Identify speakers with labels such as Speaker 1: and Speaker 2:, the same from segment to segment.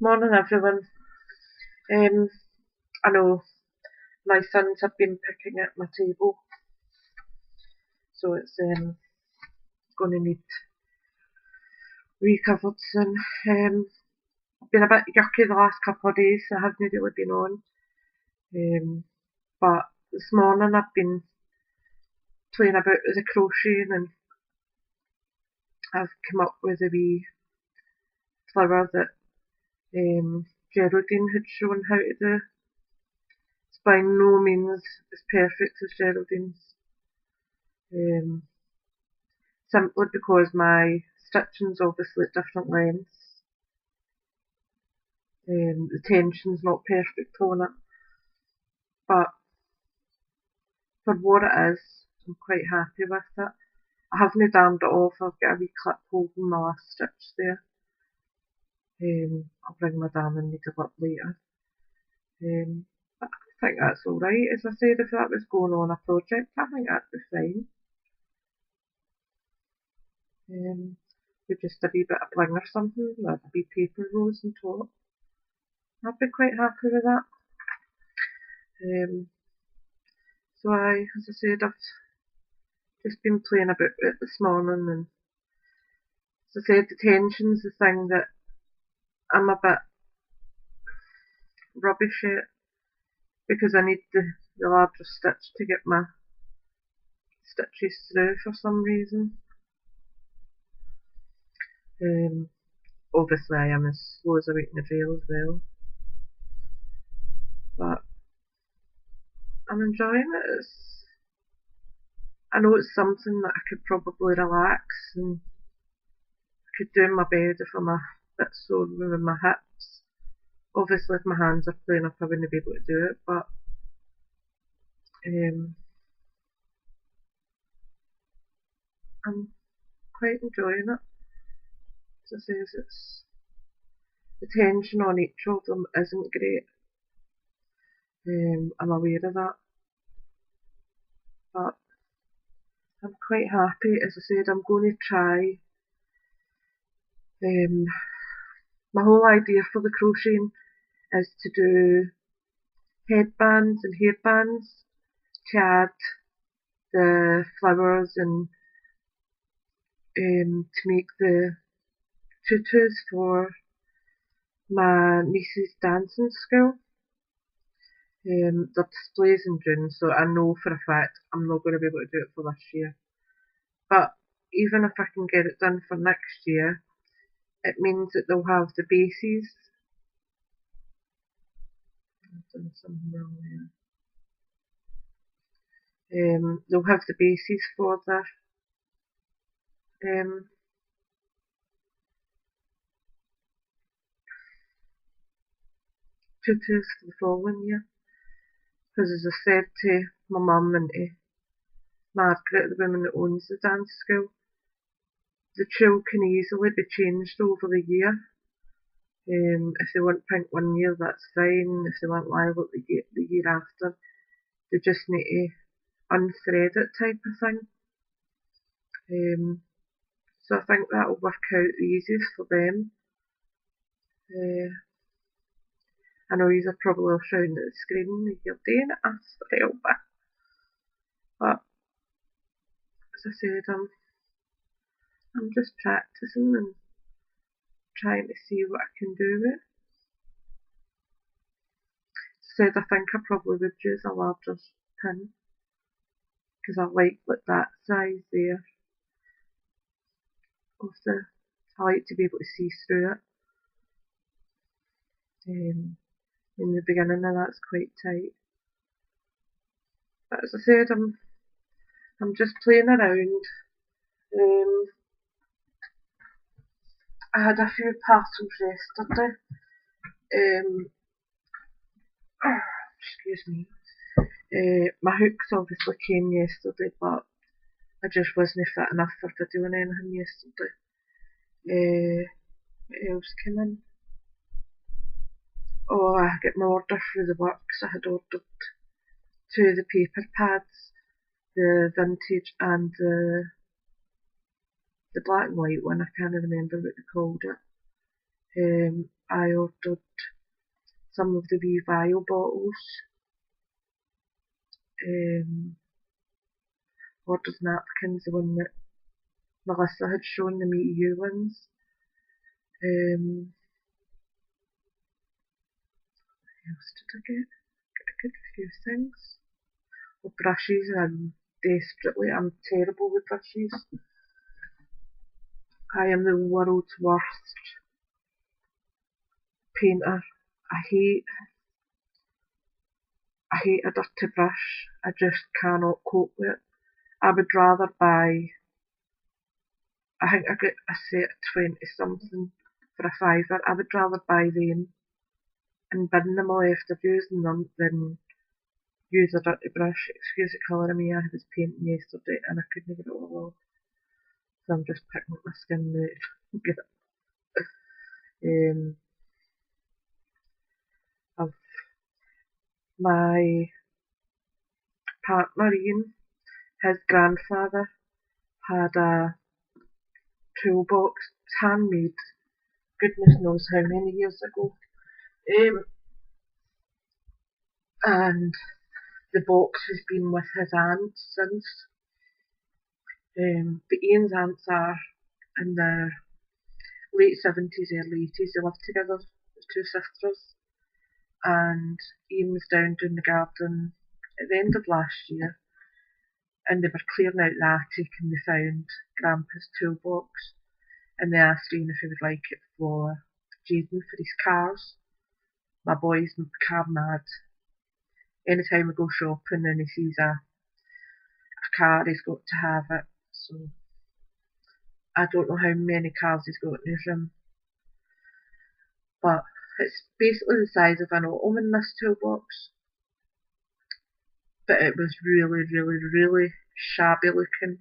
Speaker 1: Morning everyone. I know my sons have been picking at my table, so it's going to need recovered soon. I've been a bit yucky the last couple of days, so I haven't really been on. But this morning I've been playing about with the crocheting, and I've come up with a wee flower that Geraldine had shown how to do. It's by no means as perfect as Geraldine's. Simply because my stitching's obviously at different lengths. The tension's not perfect on it, but for what it is, I'm quite happy with it. I haven't darned it off, I've got a wee clip holding my last stitch there. I'll bring my darning needle up later. I think that's alright. As I said, if that was going on a project, I think that'd be fine. With just a wee bit of bling or something, with a wee paper rose on top. I'd be quite happy with that. So as I said, I've just been playing about it this morning, and as I said, the tension's the thing that I'm a bit rubbish at, because I need the larger stitch to get my stitches through for some reason. Obviously I am as slow as a wheat in the drill as well, but I'm enjoying it. I know it's something that I could probably relax and I could do in my bed if I'm a bit sore with my hips. Obviously if my hands are playing up I wouldn't be able to do it, but I'm quite enjoying it. As I say, it's the tension on each of them isn't great. I'm aware of that, but I'm quite happy. As I said, I'm going to try. My whole idea for the crocheting is to do headbands and hairbands to add the flowers and to make the tutus for my niece's dancing school. The display's in June, so I know for a fact I'm not going to be able to do it for this year. But even if I can get it done for next year, it means that they'll have the bases. I've done something wrong there. They'll have the bases for their tutus for the following year. Because as I said to my mum and to Margaret, the woman that owns the dance school, the tulle can easily be changed over the year. If they want pink one year, that's fine. If they want lilac the year after, they just need to unthread it type of thing. So I think that'll work out the easiest for them. I know you're probably all shouting at the screen, you're doing it, ask for help. But as I said, I'm just practicing and trying to see what I can do with it. Said I think I probably would use a larger pin, because I like that size there of I like to be able to see through it. In the beginning of that's quite tight. But as I said, I'm just playing around. I had a few parcels yesterday. Excuse me. My hooks obviously came yesterday, but I just wasn't fit enough for doing anything yesterday. What else came in? Oh, I got my order through the works. I had ordered 2 of the paper pads, the vintage and the black and white one. I can't remember what they called it. I ordered some of the wee vial bottles. Ordered napkins, the one that Melissa had shown, the Meet You ones. What else did I get? Got a good few things. Well, brushes, I'm terrible with brushes. I am the world's worst painter. I hate a dirty brush. I just cannot cope with it. I would rather buy, I think I get a set of 20 something for a fiver. I would rather buy them and bin them all after using them than use a dirty brush. Excuse the colour of me, I was painting yesterday and I couldn't get it all off. So I'm just picking up my skin now. Get it. My partner Ian, his grandfather had a toolbox, handmade, goodness knows how many years ago. And the box has been with his aunt since. But Ian's aunts are in their late 70s, early 80s. They lived together, the two sisters. And Ian was down doing the garden at the end of last year, and they were clearing out the attic and they found Grandpa's toolbox, and they asked Ian if he would like it for Jaden for his cars. My boy's car mad. Anytime we go shopping and he sees a car, he's got to have it. So I don't know how many cars he's got in his room, but it's basically the size of an Ottoman, this toolbox. But it was really, really, really shabby looking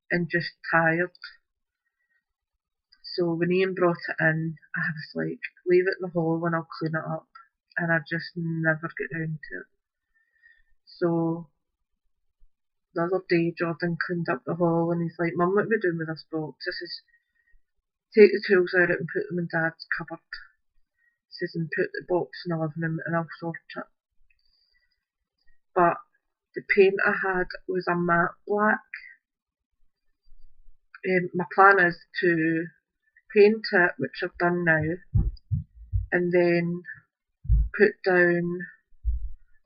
Speaker 1: and just tired. So when Ian brought it in, I was like, leave it in the hall and I'll clean it up. And I just never got down to it. So the other day Jordan cleaned up the hall and he's like, Mum, what are we doing with this box? I says, take the tools out and put them in Dad's cupboard. He says, and put the box in the living room and I'll sort it. But the paint I had was a matte black. My plan is to paint it, which I've done now, and then put down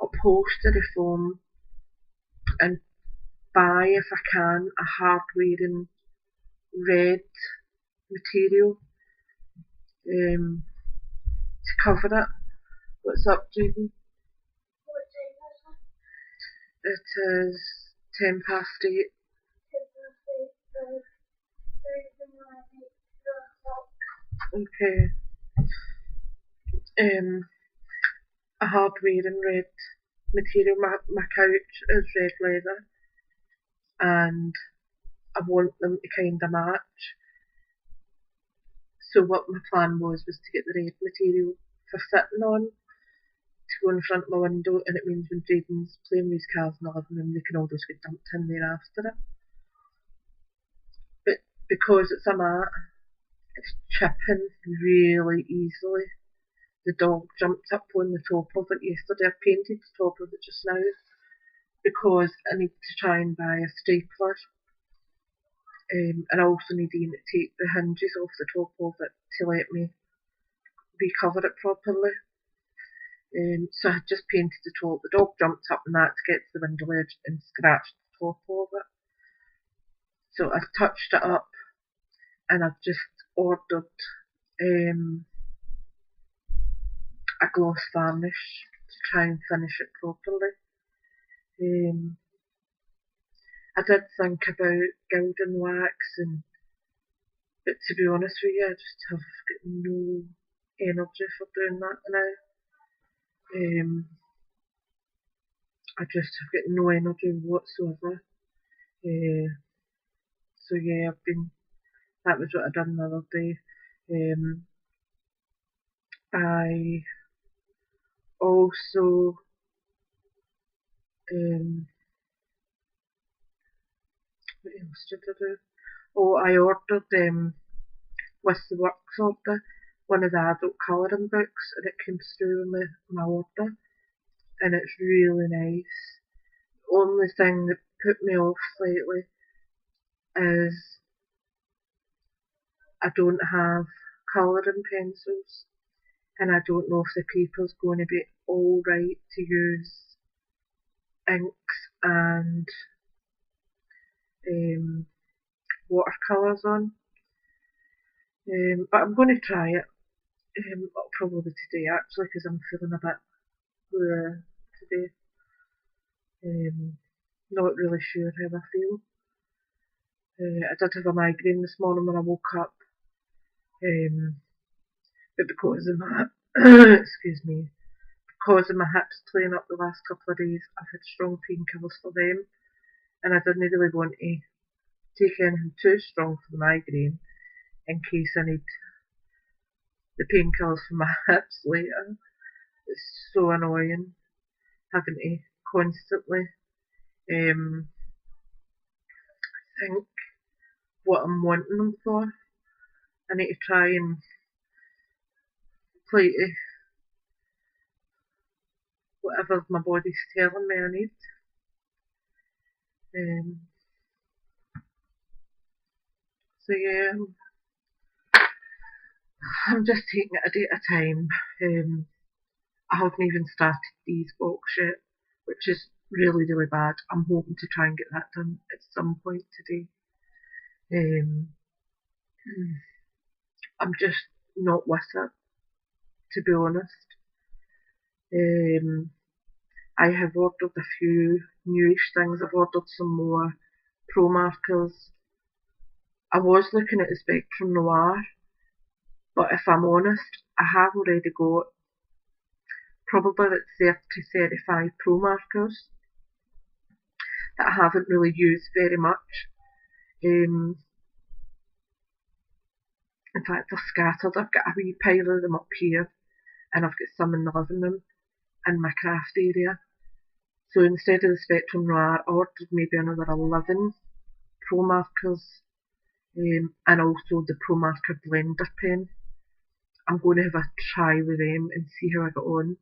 Speaker 1: upholstery foam and buy, if I can, a hard wearing red material to cover it. What's up, Jaden?
Speaker 2: What time is it?
Speaker 1: It is 8:10.
Speaker 2: 10 past 8.
Speaker 1: Okay. A hard wearing red material. My couch is red leather and I want them to kind of match. So what my plan was to get the red material for sitting on to go in front of my window, and it means when Jaden's playing with his cars in the living room, they can all just get dumped in there after it. But because it's a matte, it's chipping really easily. The dog jumped up on the top of it yesterday. I painted the top of it just now because I need to try and buy a stapler. And I also need Ian to take the hinges off the top of it to let me recover it properly. So I just painted the top. The dog jumped up and that to get to the window ledge and scratched the top of it. So I've touched it up and I've just ordered a gloss varnish to try and finish it properly. I did think about gilding wax, but to be honest with you, I just have got no energy for doing that now. I just have got no energy whatsoever. So yeah, that was what I done the other day. I also what else did I do? Oh, I ordered with the works order one of the adult colouring books, and it came through with my order, and it's really nice. The only thing that put me off slightly is I don't have colouring pencils, and I don't know if the paper's going to be alright to use inks and watercolours on. But I'm going to try it. Probably today actually, because I'm feeling a bit today. Not really sure how I feel. I did have a migraine this morning when I woke up, but because of my excuse me, because of my hips playing up the last couple of days, I've had strong painkillers for them, and I didn't really want to take anything too strong for the migraine in case I need the painkillers for my hips later. It's so annoying having to constantly think what I'm wanting them for. I need to try and play to whatever my body's telling me I need. So yeah, I'm just taking it a day at a time. I haven't even started these books yet, which is really, really bad. I'm hoping to try and get that done at some point today. I'm just not with it, to be honest. I have ordered a few newish things. I've ordered some more pro markers. I was looking at the Spectrum Noir, but if I'm honest, I have already got probably about 30 to 35 pro markers that I haven't really used very much. In fact, they're scattered. I've got a wee pile of them up here, and I've got some in the living room in my craft area. So instead of the Spectrum Noir, I ordered maybe another 11 pro markers, and also the Pro Marker Blender pen. I'm going to have a try with them and see how I get on.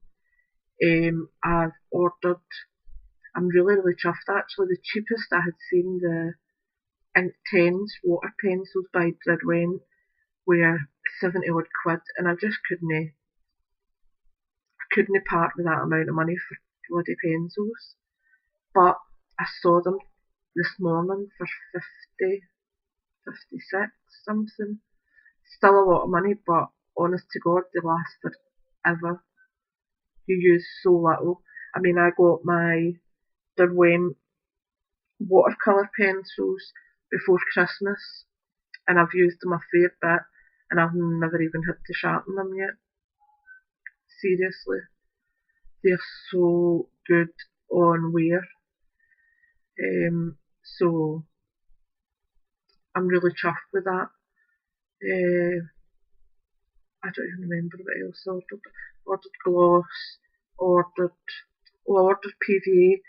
Speaker 1: I've ordered, I'm really, really chuffed actually. The cheapest I had seen the Ink 10s water pencils by Dridwent were 70 odd quid, and I just couldn't part with that amount of money for bloody pencils. But I saw them this morning for 50, 56 something. Still a lot of money, but honest to God, they last forever. You use so little. I mean, I got my Derwent watercolour pencils before Christmas, and I've used them a fair bit, and I've never even had to sharpen them yet. Seriously, they're so good on wear. So I'm really chuffed with that. I don't even remember what else I ordered. Ordered gloss, ordered PVA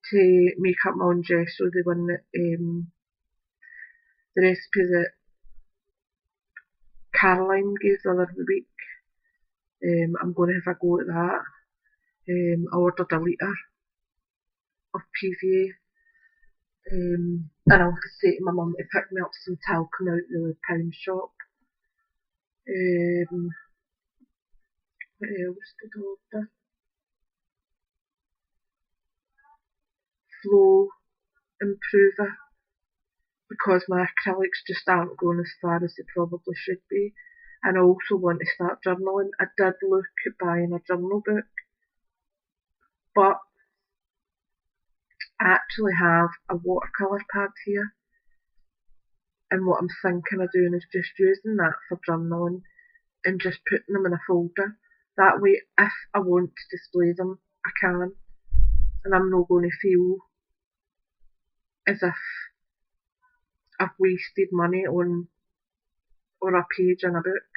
Speaker 1: to make up my own gesso, the one that the recipe that Caroline gave the other week. I'm going to have a go at that. I ordered a litre of PVA, and I'll say to my mum to pick me up some talcum out the pound shop. What else did I order? Flow improver, because my acrylics just aren't going as far as they probably should be. And I also want to start journaling. I did look at buying a journal book, but I actually have a watercolour pad here, and what I'm thinking of doing is just using that for journaling and just putting them in a folder. That way, if I want to display them, I can, and I'm not going to feel as if I've wasted money on a page in a book.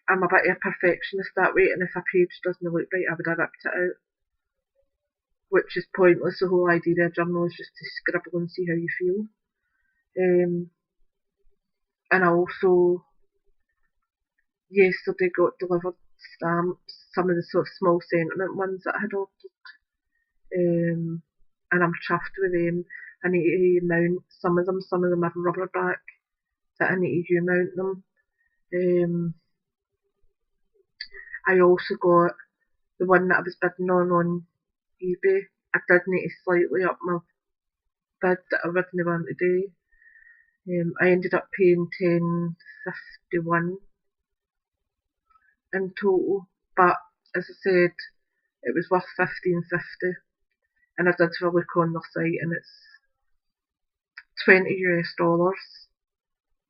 Speaker 1: I'm a bit of a perfectionist that way, and if a page doesn't look right, I would have ripped it out, which is pointless. The whole idea of a journal is just to scribble and see how you feel. And I also yesterday got delivered stamps, some of the sort of small sentiment ones that I had ordered, and I'm chuffed with them. I need to mount some of them have rubber back that I need to mount them. I also got the one that I was bidding on eBay. I did need to slightly up my bid that I originally wanted to do. I ended up paying $10.51 in total, but as I said, it was worth $15.50, and I did have a look on their site, and it's $20 US.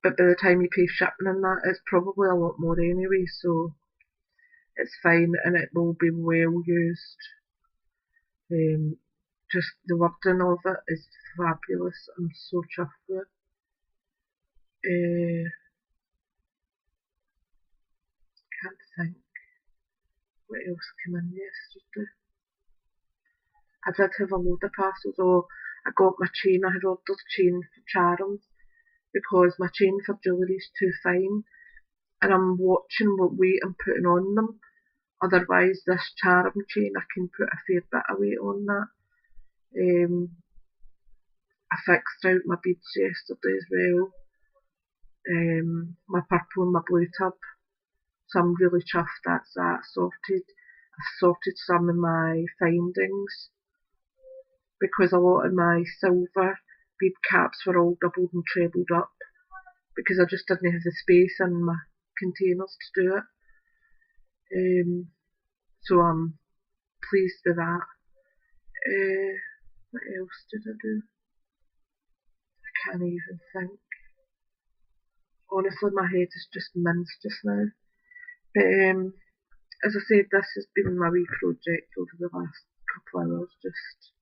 Speaker 1: But by the time you pay shipping and that, it's probably a lot more anyway, so it's fine, and it will be well used. Just the wording of it is fabulous. I'm so chuffed with it. Can't think what else came in yesterday. I did have a load of parcels. Oh, I got my chain. I had ordered a chain for charms because my chain for jewellery is too fine, and I'm watching what weight I'm putting on them. Otherwise, this charm chain, I can put a fair bit of weight on that. I fixed out my beads yesterday as well. My purple and my blue tub. So I'm really chuffed that's that sorted. I've sorted some of my findings because a lot of my silver bead caps were all doubled and trebled up because I just didn't have the space in my containers to do it. So I'm pleased with that. What else did I do? I can't even think. Honestly, my head is just minced just now. But as I said, this has been my wee project over the last couple of hours, just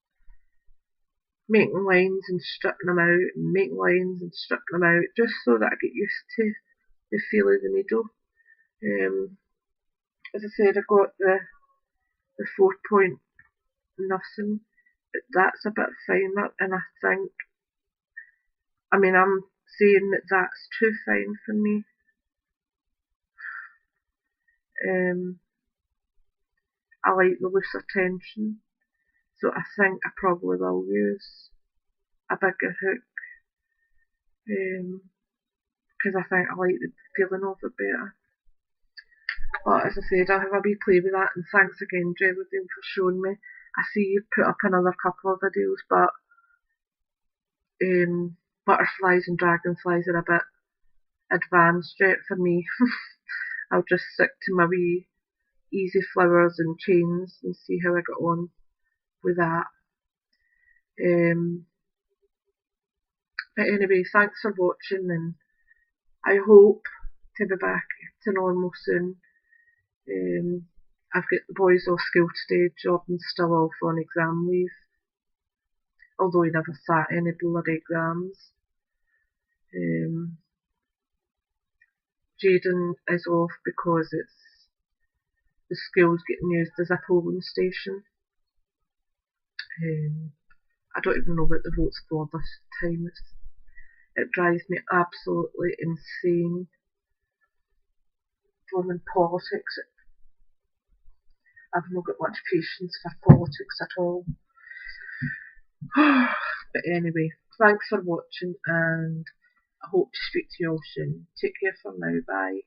Speaker 1: making lines and stripping them out, and making lines and stripping them out, just so that I get used to the feel of the needle. As I said, I got the 4-point nothing, but that's a bit finer, and I think, I'm saying that that's too fine for me. I like the looser tension, so I think I probably will use a bigger hook, because I think I like the feeling of it better. But as I said, I'll have a wee play with that, and thanks again, Geraldine, for showing me. I see you put up another couple of videos, but butterflies and dragonflies are a bit advanced yet for me. I'll just stick to my wee easy flowers and chains and see how I get on with that. But anyway, thanks for watching, and I hope to be back to normal soon. I've got the boys off school today. Jordan's still off on exam leave, although he never sat any bloody exams. Jaden is off because the school's getting used as a polling station. I don't even know what the vote's for this time. It drives me absolutely insane. Blooming politics. I've not got much patience for politics at all. But anyway, thanks for watching, and I hope to speak to you all soon. Take care for now. Bye.